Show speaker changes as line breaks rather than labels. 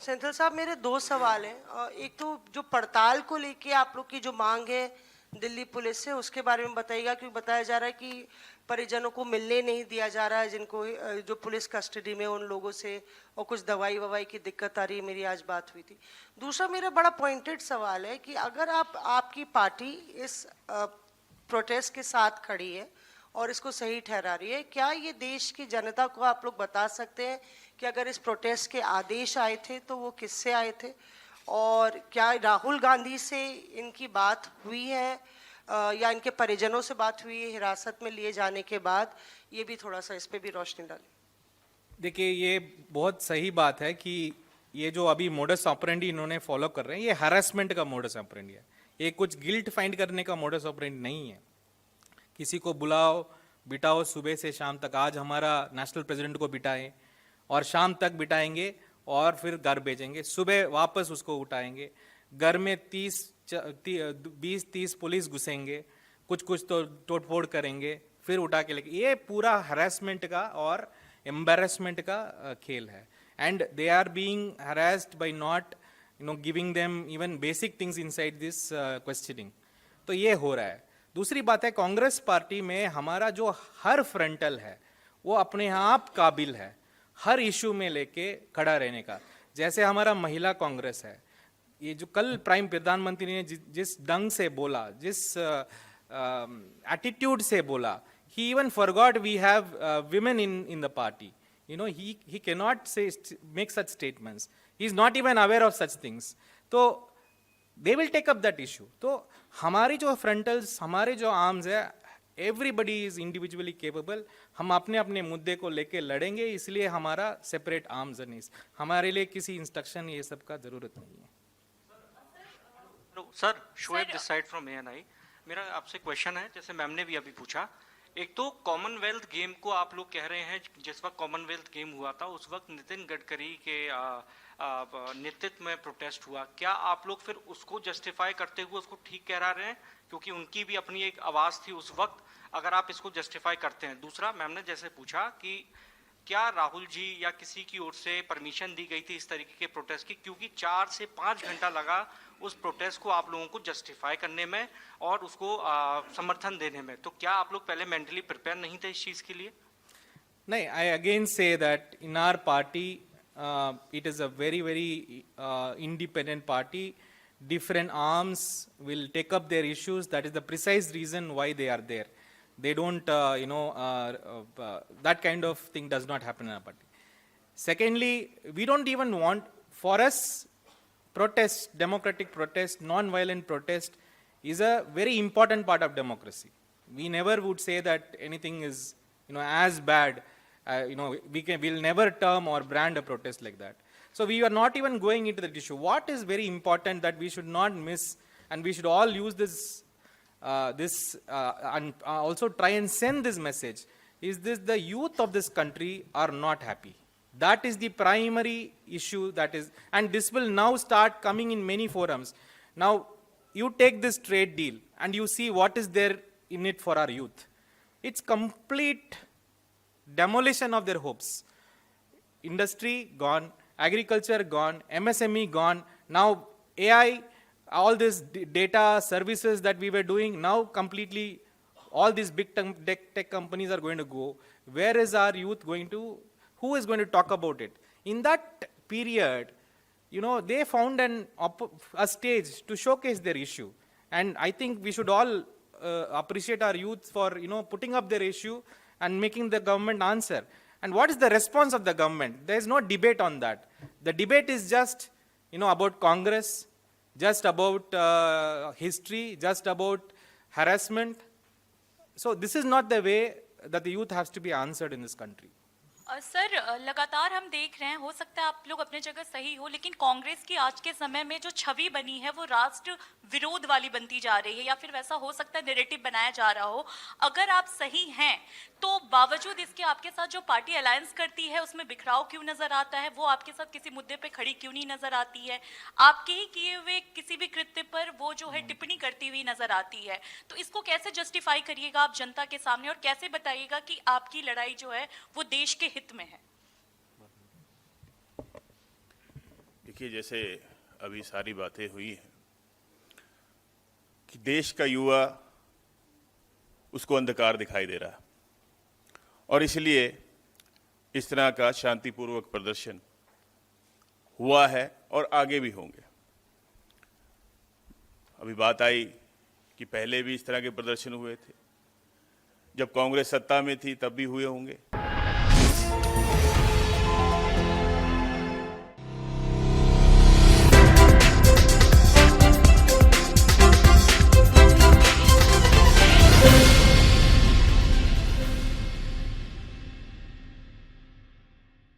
सेंथिल साहब, मेरे दो सवाल हैं। एक तो जो पड़ताल को लेके आप लोग की जो मांग है दिल्ली पुलिस से, उसके बारे में बताइएगा, क्योंकि बताया जा रहा है कि परिजनों को मिलने नहीं दिया जा रहा है, जिनको जो पुलिस कस्टडी में उन लोगों से, और कुछ दवाई ववाई की दिक्कत आ रही है। मेरी आज बात हुई थी। दूसरा मेरा बड़ा पॉइंटेड सवाल है कि अगर आपकी पार्टी इस प्रोटेस्ट के साथ खड़ी है और इसको सही ठहरा रही है, क्या ये देश की जनता को आप लोग बता सकते हैं कि अगर इस प्रोटेस्ट के आदेश आए थे तो वो किससे आए थे, और क्या राहुल गांधी से इनकी बात हुई है या इनके परिजनों से बात हुई है हिरासत में लिए जाने के बाद? ये भी थोड़ा सा इस पे भी रोशनी डालें।
देखिए, ये बहुत सही बात है कि ये जो अभी मोडस ऑपरेंडी इन्होंने फॉलो कर रहे हैं, ये हरासमेंट का मोडस ऑपरेंडी है। ये कुछ गिल्ट फाइंड करने का मोडस ऑपरेंडी नहीं है। किसी को बुलाओ बिठाओ सुबह से शाम तक। आज हमारा नेशनल प्रेसिडेंट को बिठाएं और शाम तक बिठाएंगे और फिर घर भेजेंगे, सुबह वापस उसको उठाएंगे। घर में 20-30 पुलिस घुसेंगे, कुछ कुछ तो तोड़फोड़ करेंगे, फिर उठा के लेके। ये पूरा हरासमेंट का और एम्बेरसमेंट का खेल है। And they are being harassed by not giving them even basic things inside this questioning. तो ये हो रहा है। दूसरी बात है, कांग्रेस पार्टी में हमारा जो हर फ्रंटल है वो अपने आप काबिल है हर इशू में लेके खड़ा रहने का। जैसे हमारा महिला कांग्रेस है, ये जो कल प्राइम प्रधानमंत्री ने जिस ढंग से बोला, जिस एटीट्यूड से बोला, he even forgot we have women in the party. He cannot make such statements. He is not even aware of such things. तो they will take up that issue. तो हमारी जो frontals, हमारे जो arms है, everybody is individually capable. हम अपने अपने मुद्दे को लेके लड़ेंगे, इसलिए हमारा separate arms नहीं। हमारे लिए किसी इंस्ट्रक्शन ये सब का जरूरत नहीं है।
Sir, Shoaib this side from ANI. मेरा आपसे क्वेश्चन है, जैसे मैम ने भी अभी पूछा, एक तो कॉमनवेल्थ गेम को आप लोग कह रहे हैं, जिस वक्त कॉमनवेल्थ गेम हुआ था उस वक्त नितिन गडकरी के नेतृत्व में प्रोटेस्ट हुआ। क्या आप लोग फिर उसको जस्टिफाई करते हुए उसको ठीक कह रहे हैं, क्योंकि उनकी भी अपनी एक आवाज़ थी उस वक्त, अगर आप इसको जस्टिफाई करते हैं? दूसरा, मैम ने जैसे पूछा कि क्या राहुल जी या किसी की ओर से परमिशन दी गई थी इस तरीके के प्रोटेस्ट की, क्योंकि 4 से 5 घंटा लगा उस प्रोटेस्ट को आप लोगों को जस्टिफाई करने में और उसको समर्थन देने में। तो क्या आप लोग पहले मेंटली प्रिपेयर नहीं थे इस चीज के लिए?
नहीं, I again say that in our party it is a very independent party. Different arms will take up their issues. That is the precise reason why they are there. They don't that kind of thing does not happen in our party. Secondly, we don't even want, for us, protest, democratic protest, non-violent protest is a very important part of democracy. We never would say that anything is as bad. We'll never term or brand a protest like that. So we are not even going into that issue. What is very important that we should not miss, and we should all use this and also try and send this message, is this: the youth of this country are not happy. That is the primary issue that is, and this will now start coming in many forums. Now, you take this trade deal and you see what is there in it for our youth. It's complete demolition of their hopes. Industry gone, agriculture gone, MSME gone. Now AI, all this data services that we were doing, now completely all these big tech companies are going to go. Where is our youth going to? Who is going to talk about it? In that period, they found a stage to showcase their issue. And I think we should all appreciate our youth for putting up their issue and making the government answer. And what is the response of the government? There is no debate on that. The debate is just about Congress, just about history, just about harassment. So this is not the way that the youth has to be answered in this country.
Sir, लगातार हम देख रहे हैं, हो सकता है आप लोग अपने जगह सही हो, लेकिन कांग्रेस की आज के समय में जो छवि बनी है वो राष्ट्र विरोध वाली बनती जा रही है, या फिर वैसा हो सकता है नैरेटिव बनाया जा रहा हो। अगर आप सही हैं तो बावजूद इसके आपके साथ जो पार्टी अलायंस करती है उसमें बिखराव क्यों नजर आता है? वो आपके साथ किसी मुद्दे पे खड़ी क्यों नहीं नजर आती है? आपके ही किए हुए किसी भी कृत्य पर वो जो है टिप्पणी करती हुई नजर आती है। तो इसको कैसे जस्टिफाई करिएगा आप जनता के सामने, और कैसे बताइएगा कि आपकी लड़ाई जो है वो देश के हित में है?
देखिए, देखिए, जैसे अभी सारी बातें हुई हैं कि देश का युवा उसको अंधकार दिखाई दे रहा है और इसलिए इस तरह का शांतिपूर्वक प्रदर्शन हुआ है और आगे भी होंगे। अभी बात आई कि पहले भी इस तरह के प्रदर्शन हुए थे, जब कांग्रेस सत्ता में थी तब भी हुए होंगे।